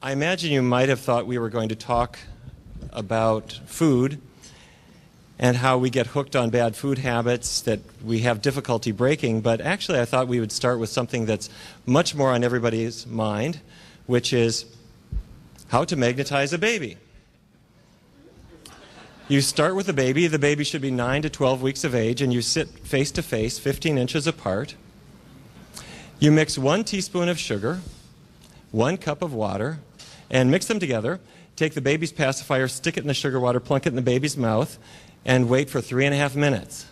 I imagine you might have thought we were going to talk about food and how we get hooked on bad food habits that we have difficulty breaking, but actually I thought we would start with something that's much more on everybody's mind, which is how to magnetize a baby. You start with the baby should be 9 to 12 weeks of age, and you sit face to face, 15 inches apart. You mix 1 teaspoon of sugar, 1 cup of water, and mix them together. Take the baby's pacifier, stick it in the sugar water, plunk it in the baby's mouth, and wait for 3.5 minutes.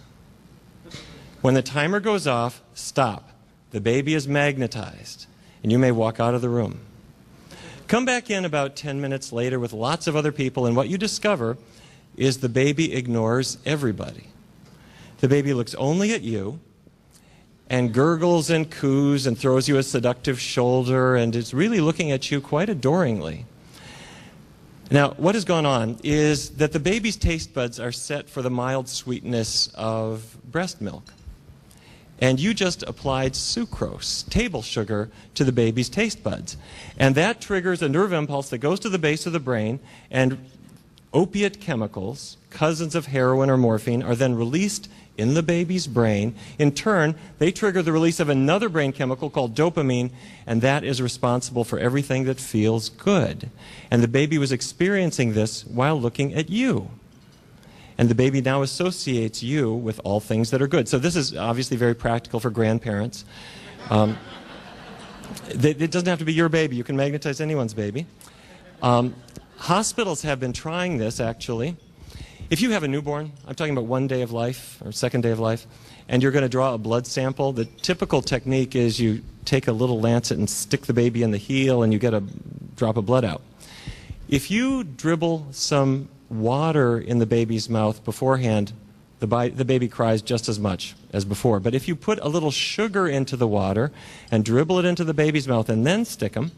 When the timer goes off, stop. The baby is magnetized, and you may walk out of the room. Come back in about 10 minutes later with lots of other people, and what you discover is the baby ignores everybody. The baby looks only at you and gurgles and coos and throws you a seductive shoulder and is really looking at you quite adoringly. Now, what has gone on is that the baby's taste buds are set for the mild sweetness of breast milk. And you just applied sucrose, table sugar, to the baby's taste buds. And that triggers a nerve impulse that goes to the base of the brain, and opiate chemicals, cousins of heroin or morphine, are then released in the baby's brain. In turn, they trigger the release of another brain chemical called dopamine, and that is responsible for everything that feels good. And the baby was experiencing this while looking at you. And the baby now associates you with all things that are good. So this is obviously very practical for grandparents. It doesn't have to be your baby. You can magnetize anyone's baby. Hospitals have been trying this, actually. If you have a newborn, I'm talking about 1 day of life or second day of life, and you're going to draw a blood sample, the typical technique is you take a little lancet and stick the baby in the heel and you get a drop of blood out. If you dribble some water in the baby's mouth beforehand, the baby cries just as much as before. But if you put a little sugar into the water and dribble it into the baby's mouth and then stick them,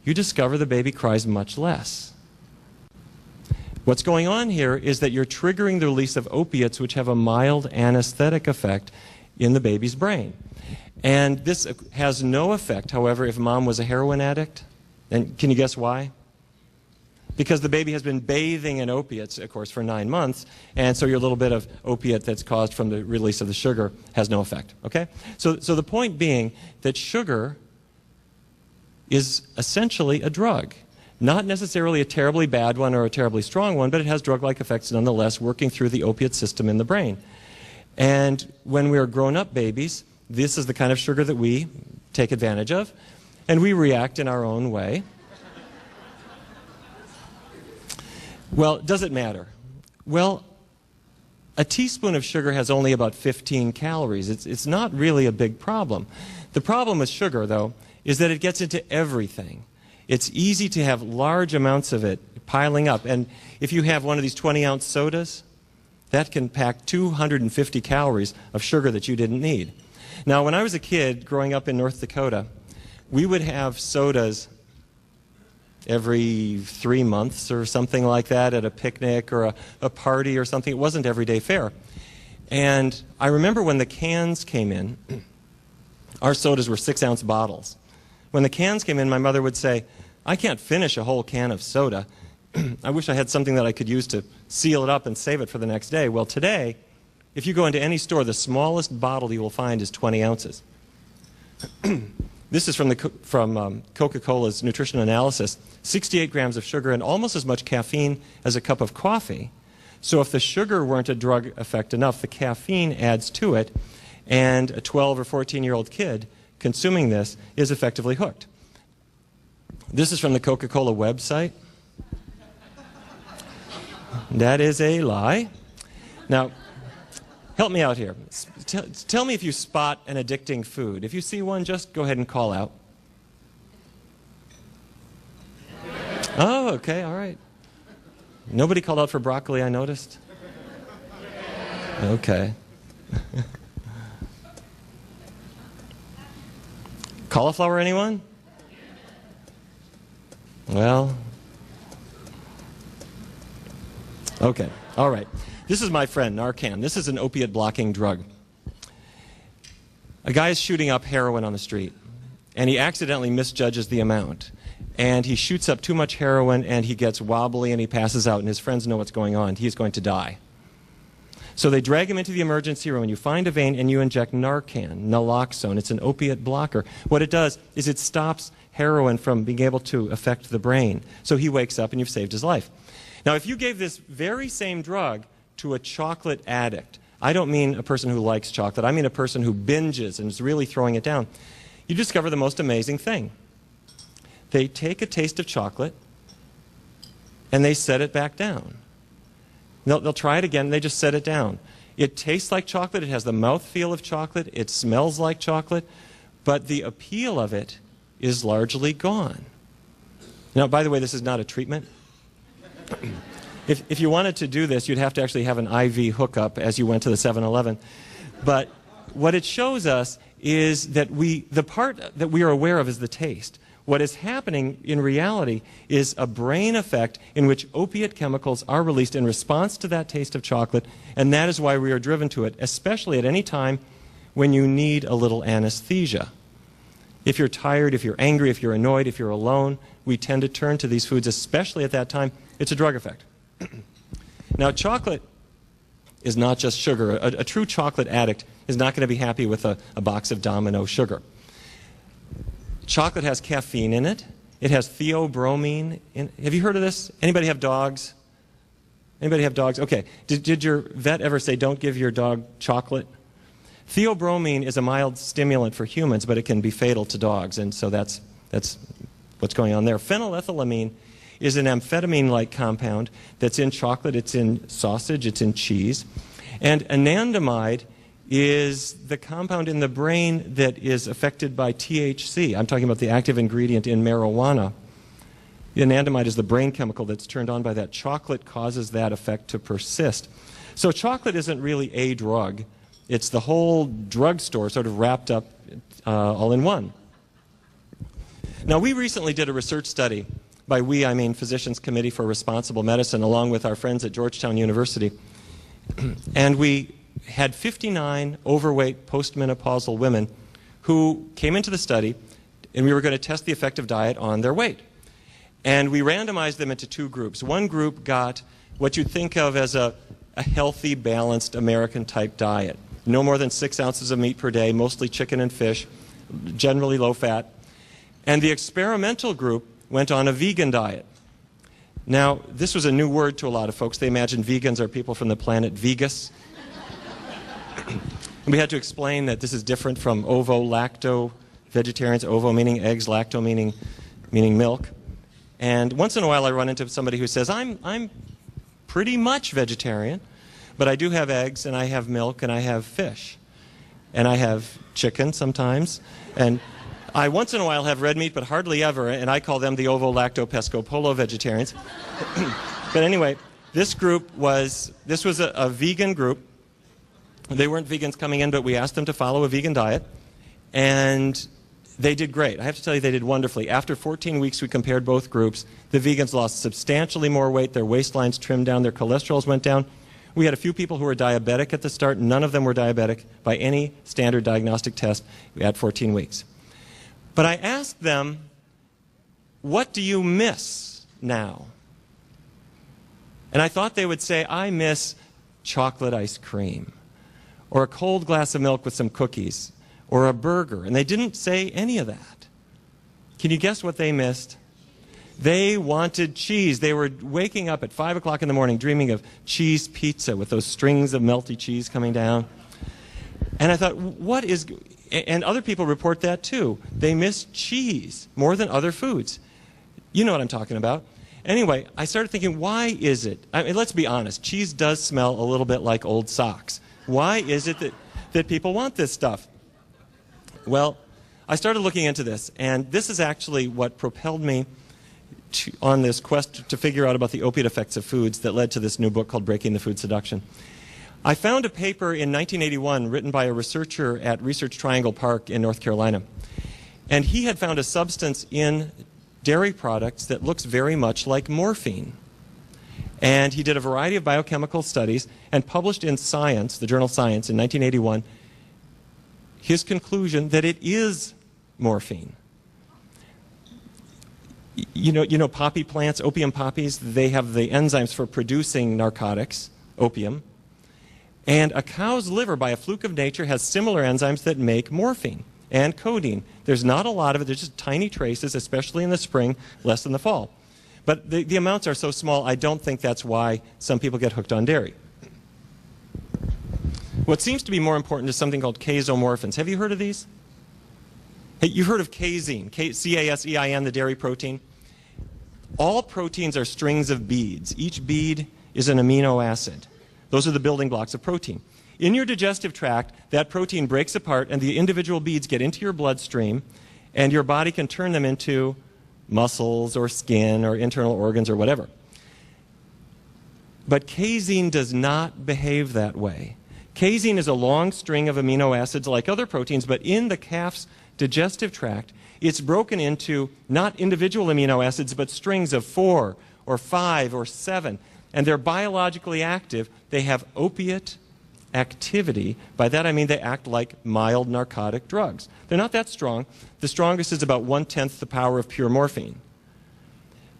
you discover the baby cries much less. What's going on here is that you're triggering the release of opiates, which have a mild anesthetic effect in the baby's brain. And this has no effect, however, if mom was a heroin addict. And can you guess why? Because the baby has been bathing in opiates, of course, for 9 months, and so your little bit of opiate that's caused from the release of the sugar has no effect. Okay? So the point being that sugar is essentially a drug. Not necessarily a terribly bad one or a terribly strong one, but it has drug-like effects nonetheless, working through the opiate system in the brain. And when we are grown-up babies, this is the kind of sugar that we take advantage of, and we react in our own way. Well, does it matter? Well, a teaspoon of sugar has only about 15 calories. It's not really a big problem. The problem with sugar, though, is that it gets into everything. It's easy to have large amounts of it piling up. And if you have one of these 20-ounce sodas, that can pack 250 calories of sugar that you didn't need. Now, when I was a kid growing up in North Dakota, we would have sodas every 3 months or something like that at a picnic or a party or something. It wasn't everyday fare. And I remember when the cans came in, our sodas were 6-ounce bottles. When the cans came in, my mother would say, "I can't finish a whole can of soda. I wish I had something that I could use to seal it up and save it for the next day." Well, today, if you go into any store, the smallest bottle you will find is 20 ounces. This is from Coca-Cola's nutrition analysis. 68 grams of sugar and almost as much caffeine as a cup of coffee. So if the sugar weren't a drug effect enough, the caffeine adds to it, and a 12 or 14-year-old kid consuming this is effectively hooked. This is from the Coca-Cola website. That is a lie. Now, help me out here. Tell me if you spot an addicting food. If you see one, just go ahead and call out. Oh, okay, all right. Nobody called out for broccoli, I noticed. Okay. Cauliflower, anyone? Well, okay, all right. This is my friend, Narcan. This is an opiate blocking drug. A guy is shooting up heroin on the street, and he accidentally misjudges the amount. and he shoots up too much heroin, and he gets wobbly, and he passes out, and his friends know what's going on. He's going to die. So they drag him into the emergency room, and you find a vein, and you inject Narcan, naloxone. It's an opiate blocker. What it does is it stops heroin from being able to affect the brain. So he wakes up, and you've saved his life. Now, if you gave this very same drug to a chocolate addict, I don't mean a person who likes chocolate, I mean a person who binges and is really throwing it down, you discover the most amazing thing. They take a taste of chocolate, and they set it back down. They'll try it again, and they just set it down. It tastes like chocolate, it has the mouthfeel of chocolate, it smells like chocolate, but the appeal of it is largely gone. Now, by the way, this is not a treatment. If you wanted to do this, you'd have to actually have an IV hookup as you went to the 7-Eleven. But what it shows us is that the part that we are aware of is the taste. What is happening in reality is a brain effect in which opiate chemicals are released in response to that taste of chocolate, and that is why we are driven to it, especially at any time when you need a little anesthesia. If you're tired, if you're angry, if you're annoyed, if you're alone, we tend to turn to these foods, especially at that time. It's a drug effect. Now, chocolate is not just sugar. A true chocolate addict is not going to be happy with a box of Domino sugar. Chocolate has caffeine in it. It has theobromine. Have you heard of this? Anybody have dogs? Anybody have dogs? Okay. Did your vet ever say, don't give your dog chocolate? Theobromine is a mild stimulant for humans, but it can be fatal to dogs, and so that's what's going on there. Phenylethylamine is an amphetamine-like compound that's in chocolate, it's in sausage, it's in cheese. And anandamide is the compound in the brain that is affected by THC. I'm talking about the active ingredient in marijuana. The anandamide is the brain chemical that's turned on by that. Chocolate causes that effect to persist. So chocolate isn't really a drug. It's the whole drugstore sort of wrapped up all in one. Now, we recently did a research study. By we, I mean Physicians Committee for Responsible Medicine, along with our friends at Georgetown University. And we had 59 overweight postmenopausal women who came into the study, and we were going to test the effect of diet on their weight. And we randomized them into two groups. One group got what you'd think of as a healthy, balanced American-type diet. No more than 6 ounces of meat per day, mostly chicken and fish, generally low fat. And the experimental group went on a vegan diet. Now, this was a new word to a lot of folks. They imagined vegans are people from the planet Vegas. And we had to explain that this is different from ovo-lacto vegetarians, ovo meaning eggs, lacto meaning milk. And once in a while I run into somebody who says, I'm pretty much vegetarian, but I do have eggs, and I have milk, and I have fish. And I have chicken sometimes. And I once in a while have red meat, but hardly ever, and I call them the ovo-lacto-pesco-polo vegetarians. But anyway, this was a vegan group. They weren't vegans coming in, but we asked them to follow a vegan diet, and they did great. I have to tell you, they did wonderfully. After 14 weeks, we compared both groups. The vegans lost substantially more weight. Their waistlines trimmed down. Their cholesterols went down. We had a few people who were diabetic at the start. None of them were diabetic by any standard diagnostic test at 14 weeks. But I asked them, what do you miss now? And I thought they would say, I miss chocolate ice cream, or a cold glass of milk with some cookies, or a burger. And they didn't say any of that. Can you guess what they missed? They wanted cheese. They were waking up at 5 o'clock in the morning dreaming of cheese pizza with those strings of melty cheese coming down. And I thought, what is... And other people report that too. They miss cheese more than other foods. You know what I'm talking about. Anyway, I started thinking, why is it? I mean, let's be honest. Cheese does smell a little bit like old socks. Why is it that people want this stuff? Well, I started looking into this, and this is actually what propelled me on this quest to figure out about the opiate effects of foods that led to this new book called Breaking the Food Seduction. I found a paper in 1981 written by a researcher at Research Triangle Park in North Carolina. And he had found a substance in dairy products that looks very much like morphine. And he did a variety of biochemical studies and published in Science, the journal Science, in 1981, his conclusion that it is morphine. You know poppy plants, opium poppies, they have the enzymes for producing narcotics, opium. And a cow's liver, by a fluke of nature, has similar enzymes that make morphine and codeine. There's not a lot of it. There's just tiny traces, especially in the spring, less in the fall. But the amounts are so small, I don't think that's why some people get hooked on dairy. What seems to be more important is something called casomorphins. Have you heard of these? Hey, you've heard of casein, C-A-S-E-I-N, the dairy protein. All proteins are strings of beads. Each bead is an amino acid. Those are the building blocks of protein. In your digestive tract, that protein breaks apart and the individual beads get into your bloodstream, and your body can turn them into muscles or skin or internal organs or whatever. But casein does not behave that way. Casein is a long string of amino acids like other proteins, but in the calf's digestive tract, it's broken into not individual amino acids, but strings of 4 or 5 or 7. And they're biologically active. They have opiate activity. By that I mean they act like mild narcotic drugs. They're not that strong. The strongest is about 1/10 the power of pure morphine.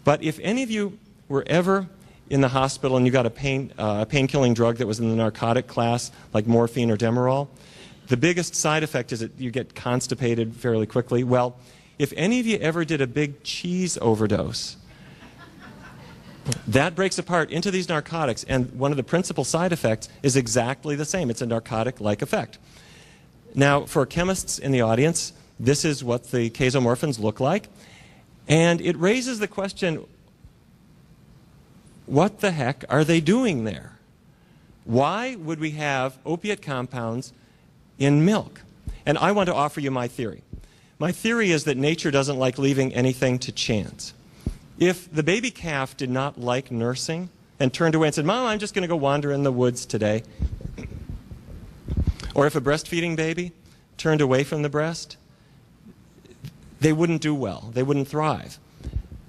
But if any of you were ever in the hospital and you got a pain-killing drug that was in the narcotic class, like morphine or Demerol, the biggest side effect is that you get constipated fairly quickly. Well, if any of you ever did a big cheese overdose, that breaks apart into these narcotics, and one of the principal side effects is exactly the same. It's a narcotic-like effect. Now, for chemists in the audience, this is what the casomorphins look like, and it raises the question, what the heck are they doing there? Why would we have opiate compounds in milk? And I want to offer you my theory. My theory is that nature doesn't like leaving anything to chance. If the baby calf did not like nursing and turned away and said, "Mom, I'm just going to go wander in the woods today," or if a breastfeeding baby turned away from the breast, they wouldn't do well. They wouldn't thrive.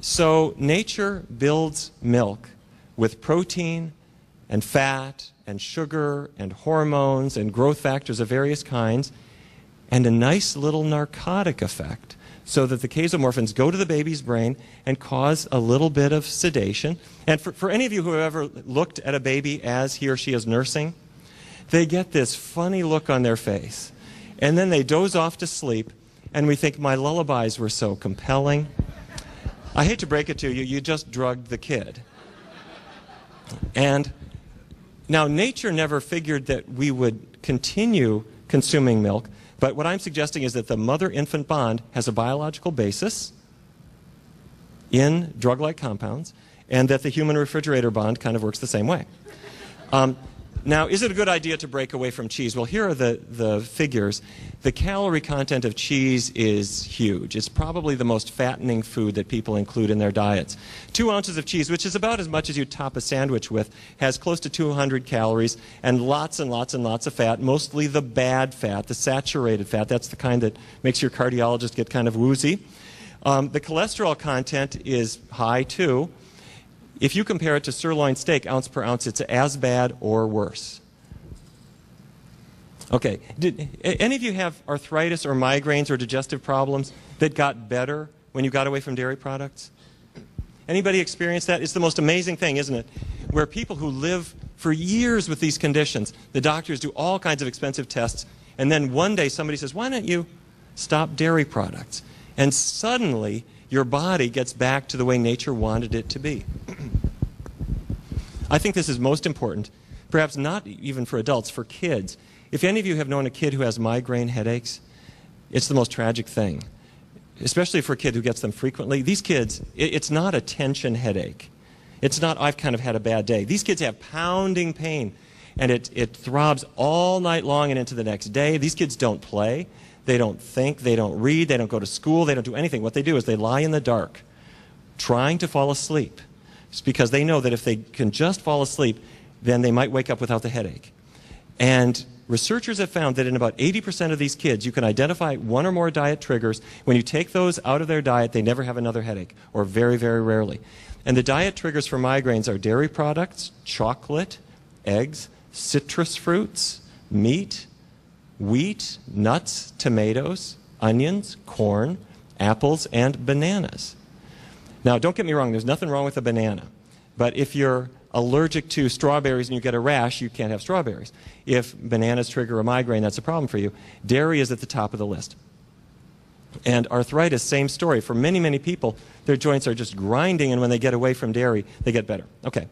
So nature builds milk with protein and fat and sugar and hormones and growth factors of various kinds and a nice little narcotic effect, so that the casomorphins go to the baby's brain and cause a little bit of sedation. And for any of you who have ever looked at a baby as he or she is nursing, they get this funny look on their face. And then they doze off to sleep, and we think, my lullabies were so compelling. I hate to break it to you, you just drugged the kid. And now nature never figured that we would continue consuming milk. But what I'm suggesting is that the mother-infant bond has a biological basis in drug-like compounds, and that the human refrigerator bond kind of works the same way. Now, is it a good idea to break away from cheese? Well, here are the figures. The calorie content of cheese is huge. It's probably the most fattening food that people include in their diets. 2 ounces of cheese, which is about as much as you top a sandwich with, has close to 200 calories and lots and lots and lots of fat, mostly the bad fat, the saturated fat. That's the kind that makes your cardiologist get kind of woozy. The cholesterol content is high, too. If you compare it to sirloin steak, ounce per ounce, it's as bad or worse. Okay, did any of you have arthritis or migraines or digestive problems that got better when you got away from dairy products? Anybody experience that? It's the most amazing thing, isn't it? Where people who live for years with these conditions, the doctors do all kinds of expensive tests, and then one day somebody says, "Why don't you stop dairy products?" And suddenly your body gets back to the way nature wanted it to be. I think this is most important, perhaps not even for adults, for kids. If any of you have known a kid who has migraine headaches, it's the most tragic thing, especially for a kid who gets them frequently. These kids, it's not a tension headache. It's not, "I've kind of had a bad day." These kids have pounding pain, and it throbs all night long and into the next day. These kids don't play. They don't think, they don't read, they don't go to school, they don't do anything. What they do is they lie in the dark, trying to fall asleep. It's because they know that if they can just fall asleep, then they might wake up without the headache. And researchers have found that in about 80% of these kids, you can identify one or more diet triggers. When you take those out of their diet, they never have another headache, or very, very rarely. And the diet triggers for migraines are dairy products, chocolate, eggs, citrus fruits, meat, wheat, nuts, tomatoes, onions, corn, apples, and bananas. Now, don't get me wrong, there's nothing wrong with a banana. But if you're allergic to strawberries and you get a rash, you can't have strawberries. If bananas trigger a migraine, that's a problem for you. Dairy is at the top of the list. And arthritis, same story. For many, many people, their joints are just grinding, and when they get away from dairy, they get better. Okay.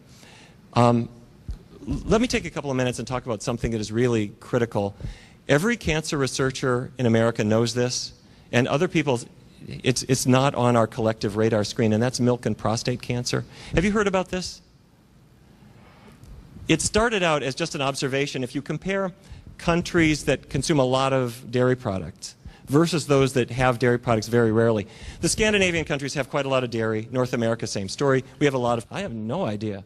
Let me take a couple of minutes and talk about something that is really critical. Every cancer researcher in America knows this, and other people, it's not on our collective radar screen, and that's milk and prostate cancer. Have you heard about this? It started out as just an observation. If you compare countries that consume a lot of dairy products versus those that have dairy products very rarely, the Scandinavian countries have quite a lot of dairy. North America, same story. We have a lot of, I have no idea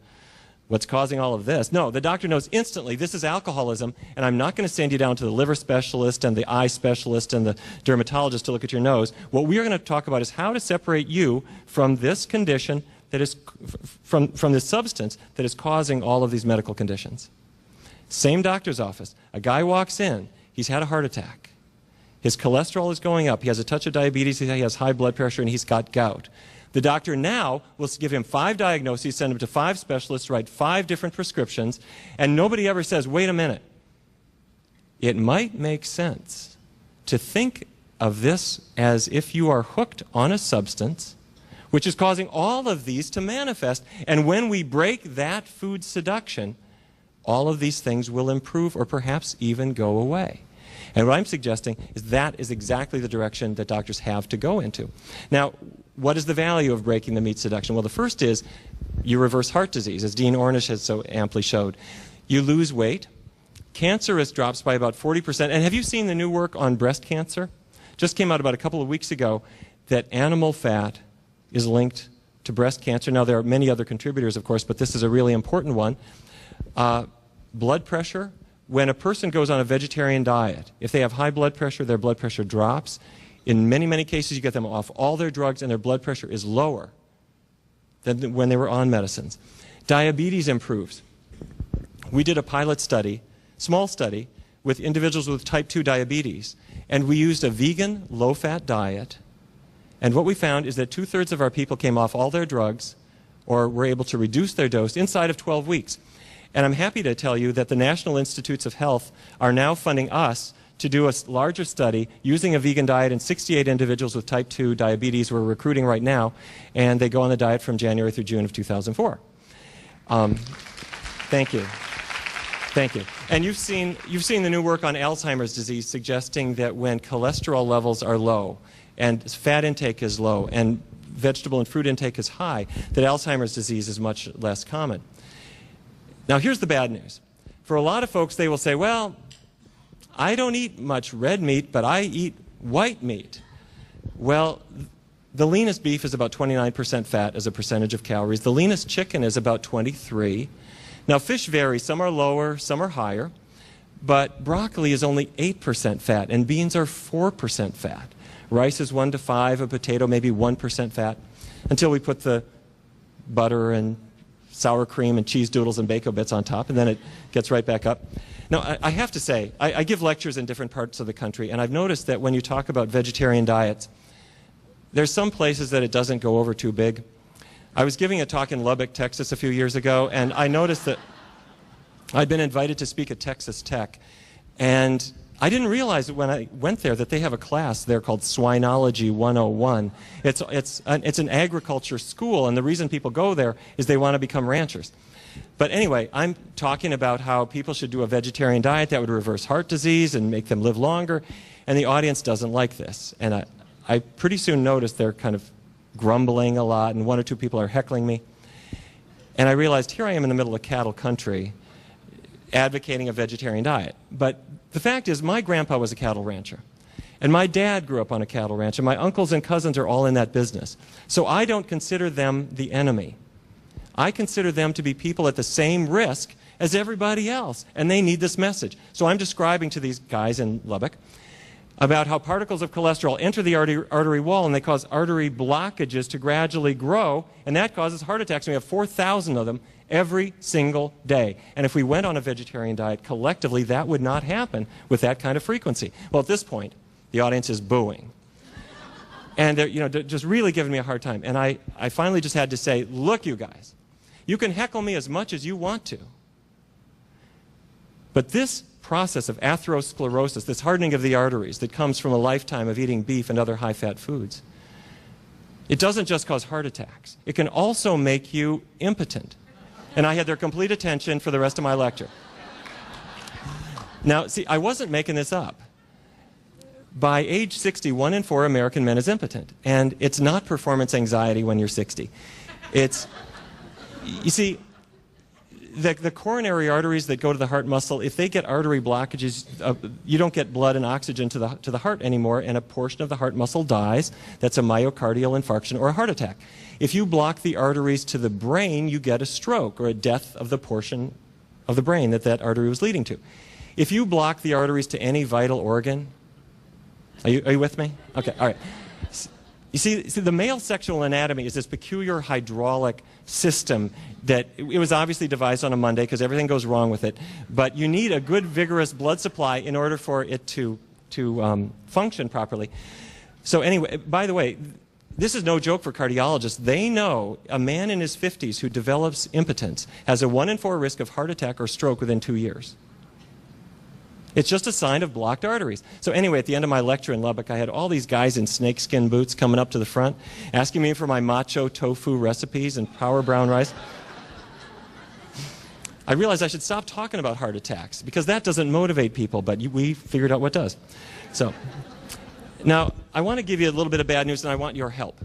what's causing all of this. No, the doctor knows instantly this is alcoholism, and I'm not going to send you down to the liver specialist and the eye specialist and the dermatologist to look at your nose. What we are going to talk about is how to separate you from this condition that is, from this substance that is causing all of these medical conditions. Same doctor's office. A guy walks in. He's had a heart attack. His cholesterol is going up. He has a touch of diabetes. He has high blood pressure, and he's got gout. The doctor now will give him 5 diagnoses, send him to 5 specialists, write 5 different prescriptions, and nobody ever says, wait a minute. It might make sense to think of this as if you are hooked on a substance which is causing all of these to manifest, and when we break that food seduction, all of these things will improve or perhaps even go away. And what I'm suggesting is that is exactly the direction that doctors have to go into. Now, what is the value of breaking the meat seduction? Well, the first is you reverse heart disease, as Dean Ornish has so amply showed. You lose weight. Cancer risk drops by about 40%. And have you seen the new work on breast cancer? Just came out about a couple of weeks ago that animal fat is linked to breast cancer. Now, there are many other contributors, of course, but this is a really important one. Blood pressure. When a person goes on a vegetarian diet, if they have high blood pressure, their blood pressure drops. In many, many cases, you get them off all their drugs, and their blood pressure is lower than when they were on medicines. Diabetes improves. We did a pilot study, small study, with individuals with type 2 diabetes, and we used a vegan, low-fat diet, and what we found is that 2/3 of our people came off all their drugs or were able to reduce their dose inside of 12 weeks. And I'm happy to tell you that the National Institutes of Health are now funding us to do a larger study using a vegan diet in 68 individuals with type 2 diabetes. We're recruiting right now, and they go on the diet from January through June of 2004. Thank you. Thank you. And you've seen the new work on Alzheimer's disease suggesting that when cholesterol levels are low and fat intake is low and vegetable and fruit intake is high, that Alzheimer's disease is much less common. Now, here's the bad news. For a lot of folks, they will say, well, I don't eat much red meat, but I eat white meat. Well, the leanest beef is about 29% fat as a percentage of calories. The leanest chicken is about 23%. Now, fish vary. Some are lower, some are higher. But broccoli is only 8% fat, and beans are 4% fat. Rice is 1 to 5, a potato maybe 1% fat, until we put the butter and sour cream and cheese doodles and bacon bits on top, and then it gets right back up. Now, I have to say, I give lectures in different parts of the country, and I've noticed that when you talk about vegetarian diets, there's some places that it doesn't go over too big. I was giving a talk in Lubbock, Texas a few years ago, and I noticed that I'd been invited to speak at Texas Tech, and I didn't realize when I went there that they have a class there called Swinology 101. It's an agriculture school, and the reason people go there is they want to become ranchers. But anyway, I'm talking about how people should do a vegetarian diet that would reverse heart disease and make them live longer, and the audience doesn't like this. And I pretty soon noticed they're kind of grumbling a lot, and 1 or 2 people are heckling me. And I realized here I am in the middle of cattle country advocating a vegetarian diet. But the fact is, my grandpa was a cattle rancher, and my dad grew up on a cattle ranch, and my uncles and cousins are all in that business. So I don't consider them the enemy. I consider them to be people at the same risk as everybody else, and they need this message. So I'm describing to these guys in Lubbock about how particles of cholesterol enter the artery wall, and they cause artery blockages to gradually grow, and that causes heart attacks. And we have 4,000 of them every single day. And if we went on a vegetarian diet collectively, that would not happen with that kind of frequency. Well, at this point, the audience is booing. And they're, they're just really giving me a hard time. And I finally just had to say, look, you guys, you can heckle me as much as you want to. But this process of atherosclerosis, this hardening of the arteries that comes from a lifetime of eating beef and other high-fat foods, it doesn't just cause heart attacks. It can also make you impotent. And I had their complete attention for the rest of my lecture. Now, see, I wasn't making this up. By age 60, 1 in 4 American men is impotent. And it's not performance anxiety when you're 60. It's, you see, the coronary arteries that go to the heart muscle, if they get artery blockages, you don't get blood and oxygen to the heart anymore, and a portion of the heart muscle dies. That's a myocardial infarction or a heart attack. If you block the arteries to the brain, you get a stroke or a death of the portion of the brain that artery was leading to. If you block the arteries to any vital organ, are you with me? Okay, all right. You see, the male sexual anatomy is this peculiar hydraulic system that it was obviously devised on a Monday because everything goes wrong with it. But you need a good, vigorous blood supply in order for it to function properly. So anyway, by the way, this is no joke for cardiologists. They know a man in his 50s who develops impotence has a 1 in 4 risk of heart attack or stroke within 2 years. It's just a sign of blocked arteries. So anyway, at the end of my lecture in Lubbock, I had all these guys in snakeskin boots coming up to the front, asking me for my macho tofu recipes and power brown rice. I realized I should stop talking about heart attacks because that doesn't motivate people, but we figured out what does. So now, I want to give you a little bit of bad news, and I want your help.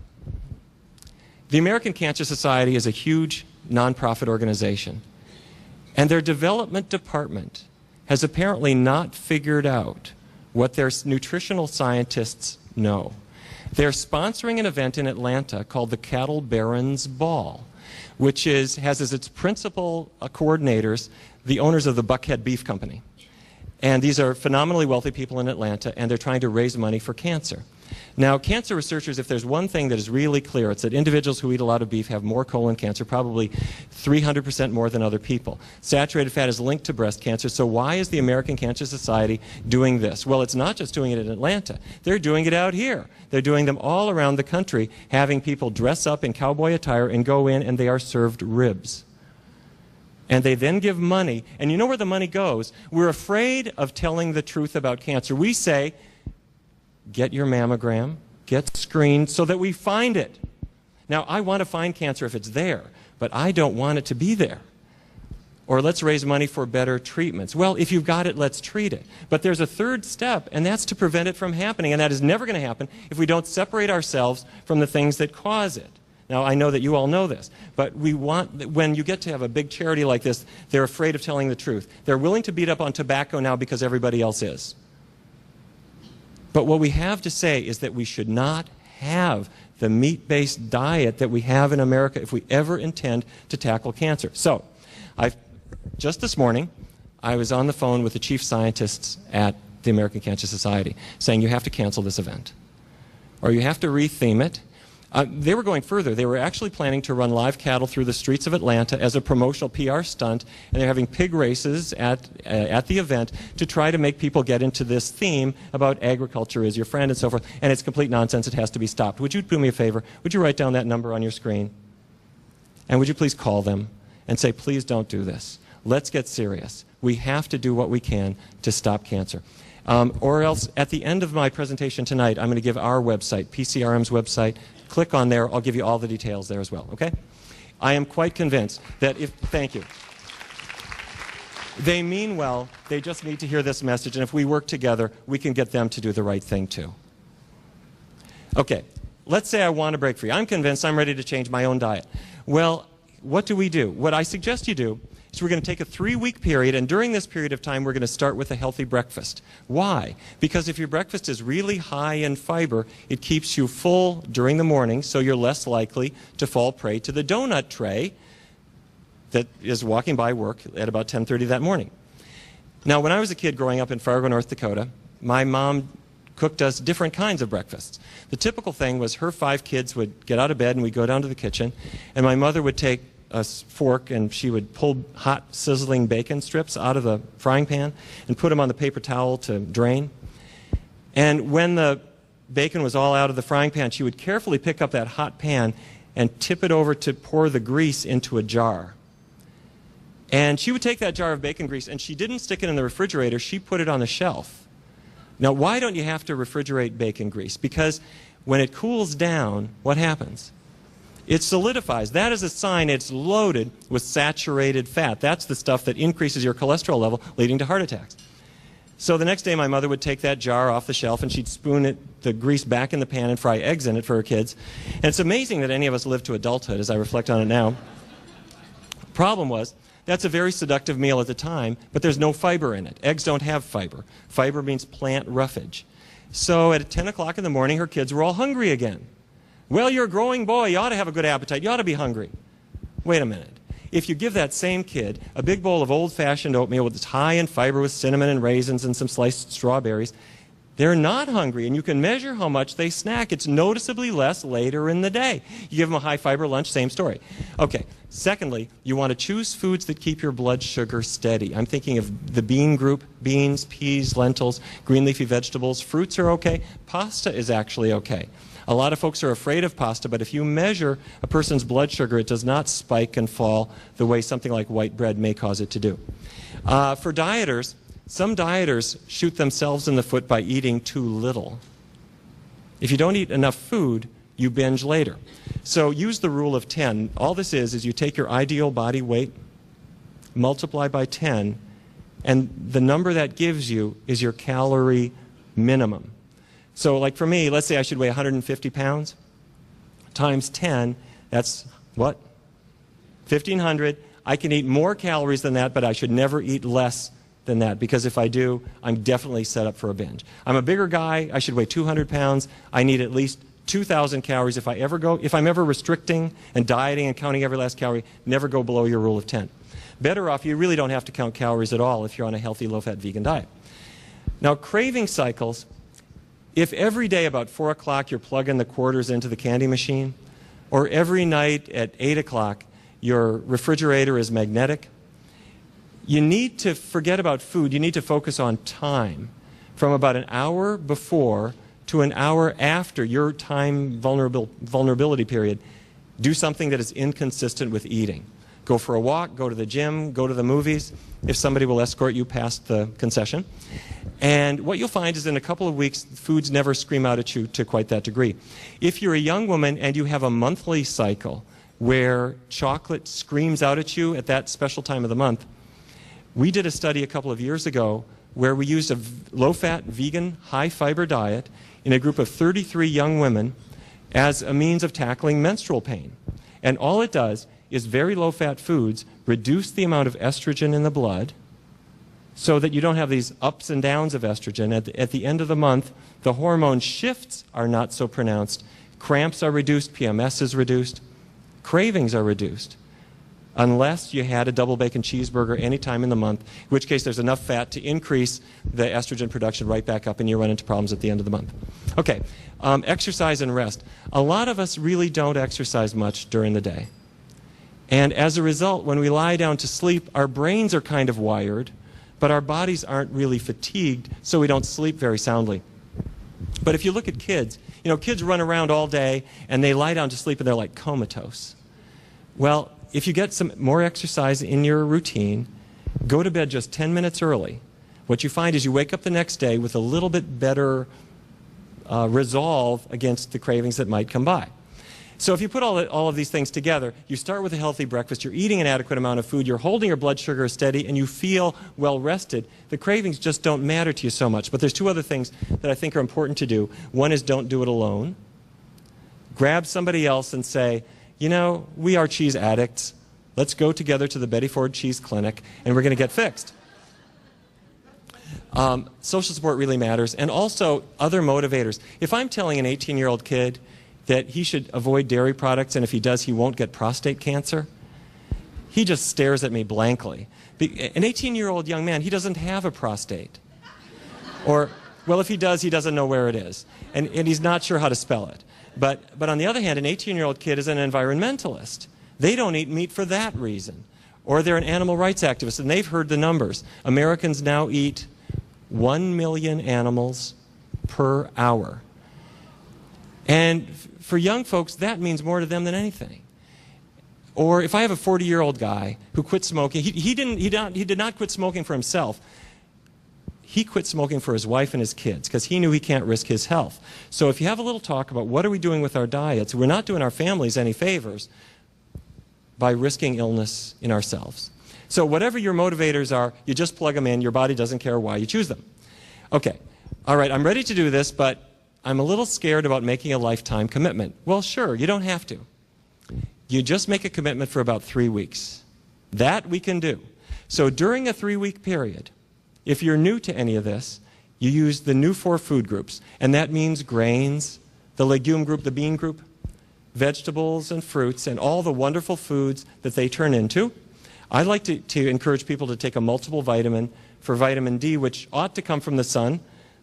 The American Cancer Society is a huge nonprofit organization, and their development department has apparently not figured out what their nutritional scientists know. They're sponsoring an event in Atlanta called the Cattle Barons Ball, which has as its principal coordinators the owners of the Buckhead Beef Company. And these are phenomenally wealthy people in Atlanta, and they're trying to raise money for cancer. Now, cancer researchers, if there's one thing that is really clear, it's that individuals who eat a lot of beef have more colon cancer, probably 300% more than other people. Saturated fat is linked to breast cancer, so why is the American Cancer Society doing this? Well, it's not just doing it in Atlanta. They're doing it out here. They're doing them all around the country, having people dress up in cowboy attire and go in, and they are served ribs. And they then give money, and you know where the money goes. We're afraid of telling the truth about cancer. We say, get your mammogram, get screened so that we find it. Now, I want to find cancer if it's there, but I don't want it to be there. Or let's raise money for better treatments. Well, if you've got it, let's treat it. But there's a third step, and that's to prevent it from happening, and that is never going to happen if we don't separate ourselves from the things that cause it. Now, I know that you all know this, but we want, when you get to have a big charity like this, they're afraid of telling the truth. They're willing to beat up on tobacco now because everybody else is. But what we have to say is that we should not have the meat-based diet that we have in America if we ever intend to tackle cancer. So, just this morning, I was on the phone with the chief scientists at the American Cancer Society saying you have to cancel this event, or you have to retheme it. They were going further. They were actually planning to run live cattle through the streets of Atlanta as a promotional PR stunt, and they're having pig races at the event to try to make people get into this theme about agriculture is your friend and so forth, and it's complete nonsense. It has to be stopped. Would you do me a favor? Would you write down that number on your screen? And would you please call them and say, please don't do this. Let's get serious. We have to do what we can to stop cancer. Or else, at the end of my presentation tonight, I'm going to give our website, PCRM's website. Click on there. I'll give you all the details there as well, okay? I am quite convinced that if, thank you. They mean well. They just need to hear this message, and if we work together, we can get them to do the right thing too. Okay, let's say I want to break free. I'm convinced I'm ready to change my own diet. Well, what do we do? What I suggest you do is we're going to take a 3-week period, and during this period of time, we're going to start with a healthy breakfast. Why? Because if your breakfast is really high in fiber, it keeps you full during the morning, so you're less likely to fall prey to the donut tray that is walking by work at about 10:30 that morning. Now, when I was a kid growing up in Fargo, North Dakota, my mom cooked us different kinds of breakfasts. The typical thing was her 5 kids would get out of bed and we'd go down to the kitchen, and my mother would take a fork and she would pull hot sizzling bacon strips out of the frying pan and put them on the paper towel to drain. And when the bacon was all out of the frying pan, she would carefully pick up that hot pan and tip it over to pour the grease into a jar. And she would take that jar of bacon grease, and she didn't stick it in the refrigerator, she put it on the shelf. Now, why don't you have to refrigerate bacon grease? Because when it cools down, what happens? It solidifies. That is a sign it's loaded with saturated fat. That's the stuff that increases your cholesterol level, leading to heart attacks. So the next day, my mother would take that jar off the shelf, and she'd spoon the grease back in the pan and fry eggs in it for her kids. And it's amazing that any of us live to adulthood, as I reflect on it now. Problem was, that's a very seductive meal at the time, but there's no fiber in it. Eggs don't have fiber. Fiber means plant roughage. So at 10 o'clock in the morning, her kids were all hungry again. Well, you're a growing boy. You ought to have a good appetite. You ought to be hungry. Wait a minute. If you give that same kid a big bowl of old-fashioned oatmeal that's high in fiber with cinnamon and raisins and some sliced strawberries, they're not hungry, and you can measure how much they snack. It's noticeably less later in the day. You give them a high-fiber lunch, same story. Okay. Secondly, you want to choose foods that keep your blood sugar steady. I'm thinking of the bean group: beans, peas, lentils, green leafy vegetables. Fruits are okay. Pasta is actually okay. A lot of folks are afraid of pasta, but if you measure a person's blood sugar, it does not spike and fall the way something like white bread may cause it to do. For dieters, some dieters shoot themselves in the foot by eating too little. If you don't eat enough food, you binge later. So use the rule of 10. All this is you take your ideal body weight, multiply by 10, and the number that gives you is your calorie minimum. So like for me, let's say I should weigh 150 pounds times 10, that's what? 1,500. I can eat more calories than that, but I should never eat less than that, because if I do, I'm definitely set up for a binge. I'm a bigger guy. I should weigh 200 pounds. I need at least 2,000 calories if I'm ever restricting and dieting and counting every last calorie. Never go below your rule of 10. Better off, you really don't have to count calories at all if you're on a healthy, low-fat vegan diet. Now, craving cycles, if every day about 4 o'clock you're plugging the quarters into the candy machine, or every night at 8 o'clock your refrigerator is magnetic, you need to forget about food. You need to focus on time. From about an hour before to an hour after your time vulnerability period, do something that is inconsistent with eating. Go for a walk, go to the gym, go to the movies, if somebody will escort you past the concession. And what you'll find is in a couple of weeks, foods never scream out at you to quite that degree. If you're a young woman and you have a monthly cycle where chocolate screams out at you at that special time of the month, we did a study a couple of years ago where we used a low-fat, vegan, high-fiber diet in a group of 33 young women as a means of tackling menstrual pain. And all it does is very low-fat foods reduce the amount of estrogen in the blood so that you don't have these ups and downs of estrogen. At the end of the month, the hormone shifts are not so pronounced. Cramps are reduced, PMS is reduced, cravings are reduced, unless you had a double bacon cheeseburger any time in the month, in which case there's enough fat to increase the estrogen production right back up and you run into problems at the end of the month. Okay, exercise and rest. A lot of us really don't exercise much during the day. And as a result, when we lie down to sleep, our brains are kind of wired, but our bodies aren't really fatigued, so we don't sleep very soundly. But if you look at kids, you know, kids run around all day and they lie down to sleep and they're like comatose. Well, if you get some more exercise in your routine, go to bed just 10 minutes early. What you find is you wake up the next day with a little bit better resolve against the cravings that might come by. So if you put all of these things together, you start with a healthy breakfast, you're eating an adequate amount of food, you're holding your blood sugar steady, and you feel well rested, the cravings just don't matter to you so much. But there's two other things that I think are important to do. One is don't do it alone. Grab somebody else and say, you know, we are cheese addicts. Let's go together to the Betty Ford Cheese Clinic, and we're going to get fixed. Social support really matters, and also other motivators. If I'm telling an 18-year-old kid that he should avoid dairy products, and if he does, he won't get prostate cancer, he just stares at me blankly. An 18-year-old young man, he doesn't have a prostate. Or, well, if he does, he doesn't know where it is, and he's not sure how to spell it. But on the other hand, an 18-year-old kid is an environmentalist. They don't eat meat for that reason. Or they're an animal rights activist, and they've heard the numbers. Americans now eat 1 million animals per hour. And for young folks, that means more to them than anything. Or if I have a 40-year-old guy who quit smoking, he did not quit smoking for himself. He quit smoking for his wife and his kids because he knew he can't risk his health. So if you have a little talk about what are we doing with our diets, we're not doing our families any favors by risking illness in ourselves. So whatever your motivators are, you just plug them in. Your body doesn't care why you choose them. Okay, all right, I'm ready to do this, but I'm a little scared about making a lifetime commitment. Well, sure, you don't have to. You just make a commitment for about 3 weeks. That we can do. So during a 3-week period, if you're new to any of this, you use the new 4 food groups, and that means grains, the legume group, the bean group, vegetables and fruits, and all the wonderful foods that they turn into. I'd like to encourage people to take a multiple vitamin for vitamin D, which ought to come from the sun,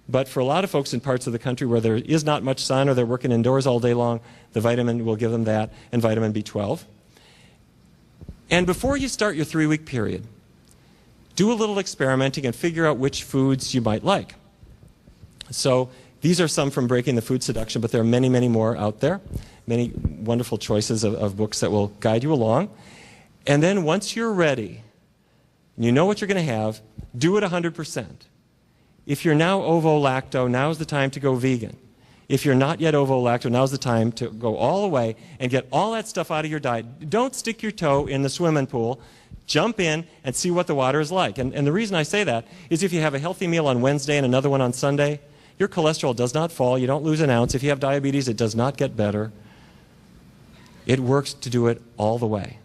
but for a lot of folks in parts of the country where there is not much sun or they're working indoors all day long, the vitamin will give them that, and vitamin B12. And before you start your 3-week period, do a little experimenting and figure out which foods you might like. So these are some from Breaking the Food Seduction, but there are many, many more out there. Many wonderful choices of books that will guide you along. And then once you're ready, and you know what you're going to have, do it 100%. If you're now ovo-lacto, now's the time to go vegan. If you're not yet ovo-lacto, now's the time to go all the way and get all that stuff out of your diet. Don't stick your toe in the swimming pool. Jump in and see what the water is like. And the reason I say that is if you have a healthy meal on Wednesday and another one on Sunday, your cholesterol does not fall. You don't lose an ounce. If you have diabetes, it does not get better. It works to do it all the way.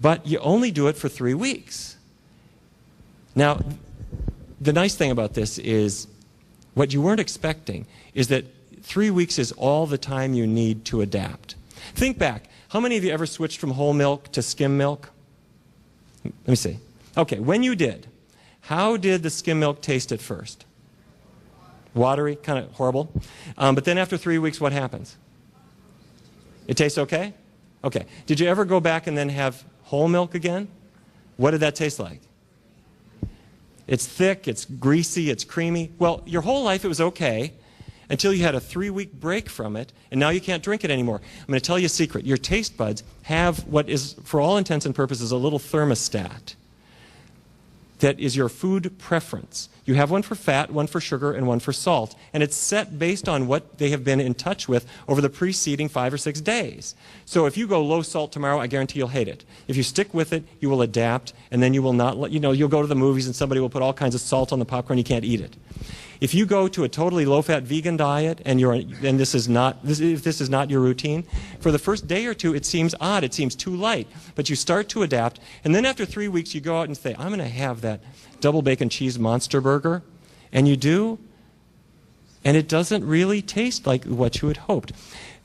But you only do it for 3 weeks. Now, the nice thing about this is what you weren't expecting is that 3 weeks is all the time you need to adapt. Think back. How many of you ever switched from whole milk to skim milk? Let me see. Okay, when you did, how did the skim milk taste at first? Watery, kind of horrible. But then after 3 weeks, what happens? It tastes okay? Okay. Did you ever go back and then have whole milk again? What did that taste like? It's thick, it's greasy, it's creamy. Well, your whole life it was okay until you had a 3-week break from it, and now you can't drink it anymore. I'm going to tell you a secret. Your taste buds have what is, for all intents and purposes, a little thermostat that is your food preference. You have one for fat, one for sugar, and one for salt. And it's set based on what they have been in touch with over the preceding 5 or 6 days. So if you go low salt tomorrow, I guarantee you'll hate it. If you stick with it, you will adapt, and then you will not, you'll go to the movies and somebody will put all kinds of salt on the popcorn, you can't eat it. If you go to a totally low-fat vegan diet and this is not your routine, for the first day or two it seems odd, it seems too light, but you start to adapt, and then after 3 weeks you go out and say, I'm going to have that double bacon cheese monster burger, and you do, and it doesn't really taste like what you had hoped.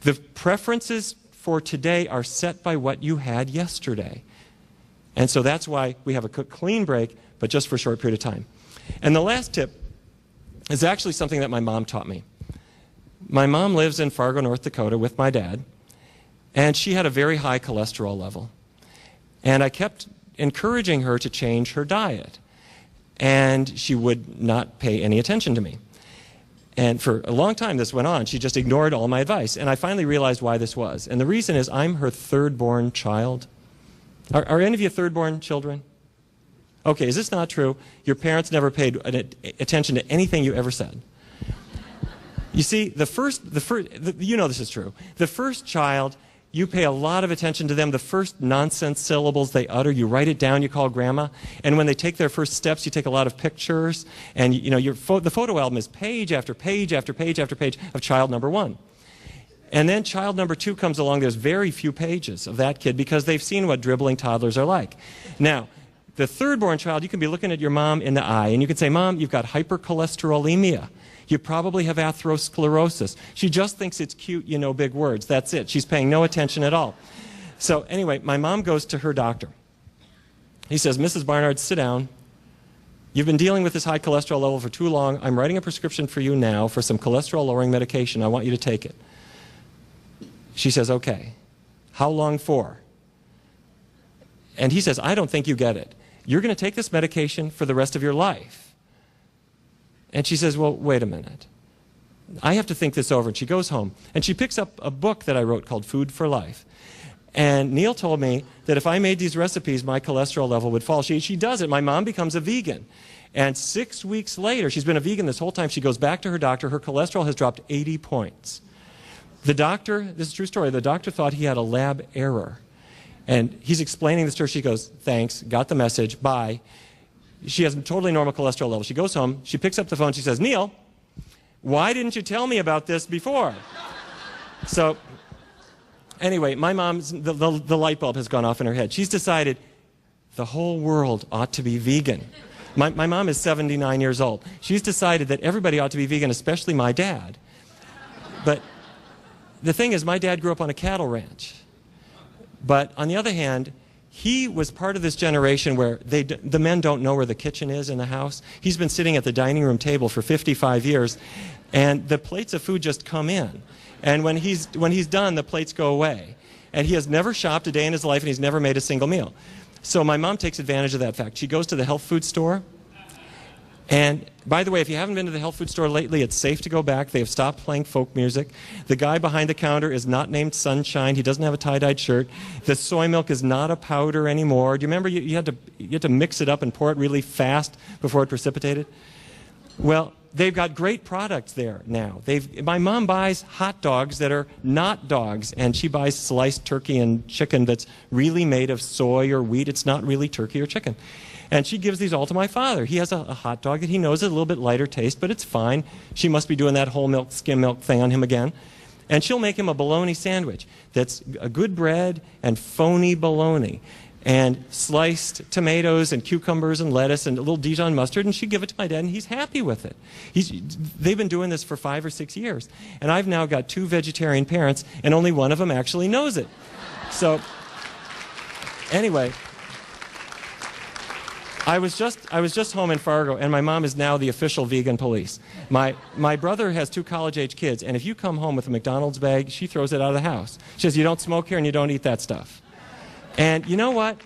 The preferences for today are set by what you had yesterday, and so that's why we have a clean break, but just for a short period of time. And the last tip is actually something that my mom taught me. My mom lives in Fargo, North Dakota with my dad, and she had a very high cholesterol level. And I kept encouraging her to change her diet, and she would not pay any attention to me. And for a long time this went on. She just ignored all my advice, and I finally realized why this was. And the reason is I'm her third-born child. Are any of you third-born children? Okay, is this not true? Your parents never paid attention to anything you ever said. You see, you know this is true. The first child, you pay a lot of attention to them. The first nonsense syllables they utter, you write it down, you call grandma. And when they take their first steps, you take a lot of pictures. And the photo album is page after page after page after page of child number 1. And then child number 2 comes along. There's very few pages of that kid because they've seen what dribbling toddlers are like. Now, the third-born child, you can be looking at your mom in the eye, and you can say, Mom, you've got hypercholesterolemia. You probably have atherosclerosis. She just thinks it's cute, you know big words. That's it. She's paying no attention at all. So anyway, my mom goes to her doctor. He says, Mrs. Barnard, sit down. You've been dealing with this high cholesterol level for too long. I'm writing a prescription for you now for some cholesterol-lowering medication. I want you to take it. She says, okay. How long for? And he says, I don't think you get it. You're going to take this medication for the rest of your life. And she says, well, wait a minute. I have to think this over. And she goes home, and she picks up a book that I wrote called Food for Life. And Neil told me that if I made these recipes, my cholesterol level would fall. She does it. My mom becomes a vegan. And 6 weeks later, she's been a vegan this whole time, she goes back to her doctor. Her cholesterol has dropped 80 points. The doctor, this is a true story, the doctor thought he had a lab error. And he's explaining this to her. She goes, thanks, got the message, bye. She has a totally normal cholesterol level. She goes home, she picks up the phone, she says, Neil, why didn't you tell me about this before? So anyway, my mom's, the light bulb has gone off in her head. She's decided the whole world ought to be vegan. My mom is 79 years old. She's decided that everybody ought to be vegan, especially my dad. But the thing is, my dad grew up on a cattle ranch. But on the other hand, he was part of this generation where the men don't know where the kitchen is in the house. He's been sitting at the dining room table for 55 years, and the plates of food just come in. And when he's done, the plates go away. And he has never shopped a day in his life, and he's never made a single meal. So my mom takes advantage of that fact. She goes to the health food store. And by the way, if you haven't been to the health food store lately, it's safe to go back. They have stopped playing folk music. The guy behind the counter is not named Sunshine. He doesn't have a tie-dyed shirt. The soy milk is not a powder anymore. Do you remember you had to mix it up and pour it really fast before it precipitated? Well, they've got great products there now. My mom buys hot dogs that are not dogs, and she buys sliced turkey and chicken that's really made of soy or wheat. It's not really turkey or chicken. And she gives these all to my father. He has a hot dog that he knows is a little bit lighter taste, but it's fine. She must be doing that whole milk, skim milk thing on him again. And she'll make him a bologna sandwich that's a good bread and phony bologna and sliced tomatoes and cucumbers and lettuce and a little Dijon mustard, and she'd give it to my dad, and he's happy with it. They've been doing this for 5 or 6 years. And I've now got 2 vegetarian parents, and only one of them actually knows it. So anyway, I was just home in Fargo, and my mom is now the official vegan police. My brother has 2 college-age kids, and if you come home with a McDonald's bag, she throws it out of the house. She says, you don't smoke here and you don't eat that stuff. And you know what?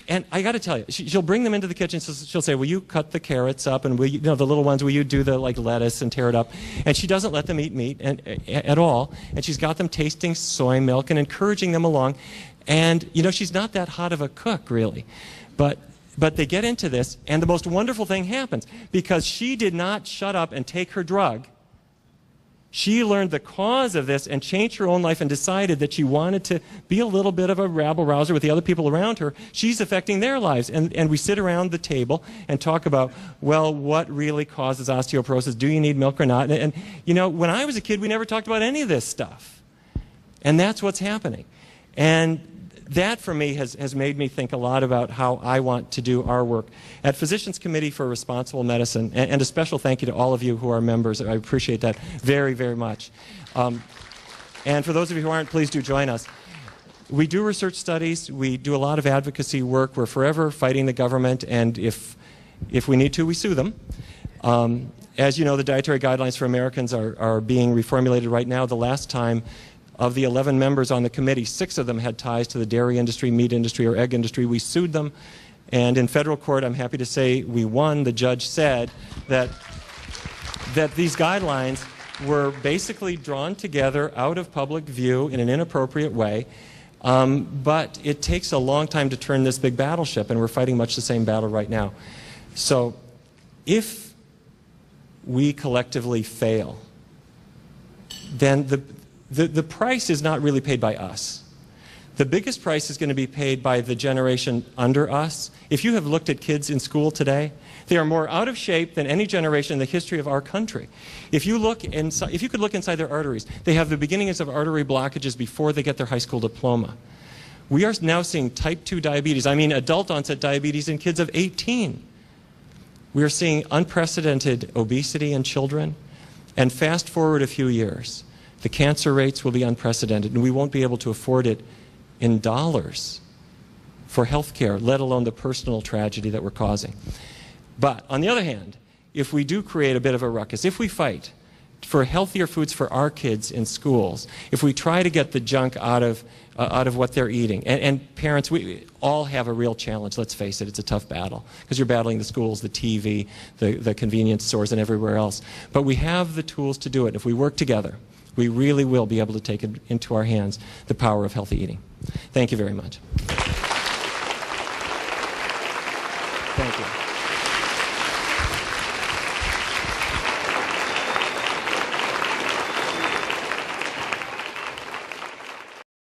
And I got to tell you, she'll bring them into the kitchen. She'll say, will you cut the carrots up? And will you, the little ones, will you do the lettuce and tear it up? And she doesn't let them eat meat at all. And she's got them tasting soy milk and encouraging them along. And, she's not that hot of a cook, really. But they get into this, and the most wonderful thing happens. Because she did not shut up and take her drug. She learned the cause of this and changed her own life and decided that she wanted to be a little bit of a rabble-rouser with the other people around her. She's affecting their lives. And we sit around the table and talk about, well, what really causes osteoporosis? Do you need milk or not? And when I was a kid, we never talked about any of this stuff. And that's what's happening. And that, for me, has made me think a lot about how I want to do our work. At Physicians Committee for Responsible Medicine, and a special thank you to all of you who are members. I appreciate that very, very much. And for those of you who aren't, please do join us. We do research studies. We do a lot of advocacy work. We're forever fighting the government, and if we need to, we sue them. As you know, the dietary guidelines for Americans are being reformulated right now. The last time, of the 11 members on the committee, 6 of them had ties to the dairy industry, meat industry, or egg industry. We sued them, and in federal court, I'm happy to say we won. The judge said that these guidelines were basically drawn together out of public view in an inappropriate way, but it takes a long time to turn this big battleship, and we're fighting much the same battle right now. So if we collectively fail, then the price is not really paid by us. The biggest price is going to be paid by the generation under us. If you have looked at kids in school today, they are more out of shape than any generation in the history of our country. If you could look inside their arteries, they have the beginnings of artery blockages before they get their high school diploma. We are now seeing type 2 diabetes, adult onset diabetes in kids of 18. We are seeing unprecedented obesity in children, and fast forward a few years, the cancer rates will be unprecedented, and we won't be able to afford it in dollars for health care, let alone the personal tragedy that we're causing. But on the other hand, if we do create a bit of a ruckus, if we fight for healthier foods for our kids in schools, if we try to get the junk out of what they're eating, and parents, we all have a real challenge, let's face it, it's a tough battle, because you're battling the schools, the TV, the convenience stores, and everywhere else. But we have the tools to do it. If we work together, we really will be able to take it into our hands, the power of healthy eating. Thank you very much. Thank you.